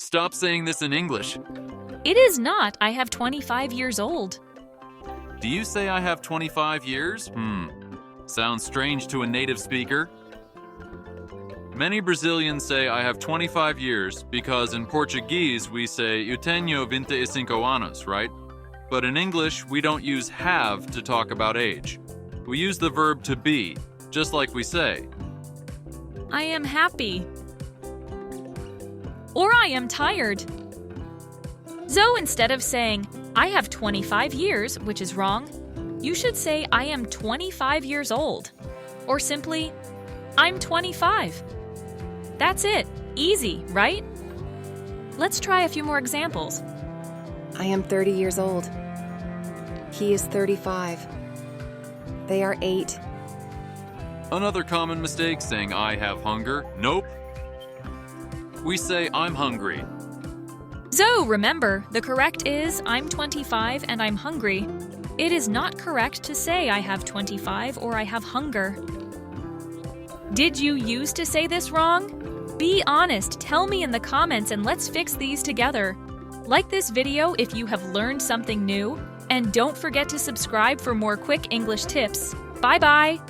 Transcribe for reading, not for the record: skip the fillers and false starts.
Stop saying this in English. It is not. I have 25 years old. Do you say I have 25 years? Sounds strange to a native speaker. Many Brazilians say I have 25 years because in Portuguese we say eu tenho 25 anos, right? But in English we don't use have to talk about age. We use the verb to be, just like we say, I am happy. Or I am tired. So instead of saying, I have 25 years, which is wrong, you should say, I am 25 years old. Or simply, I'm 25. That's it. Easy, right? Let's try a few more examples. I am 30 years old. He is 35. They are 8. Another common mistake, saying I have hunger. Nope. We say I'm hungry. So remember, the correct is I'm 25 and I'm hungry. It is not correct to say I have 25 or I have hunger. Did you used to say this wrong? Be honest, tell me in the comments and let's fix these together. Like this video if you have learned something new, and don't forget to subscribe for more quick English tips. Bye-bye!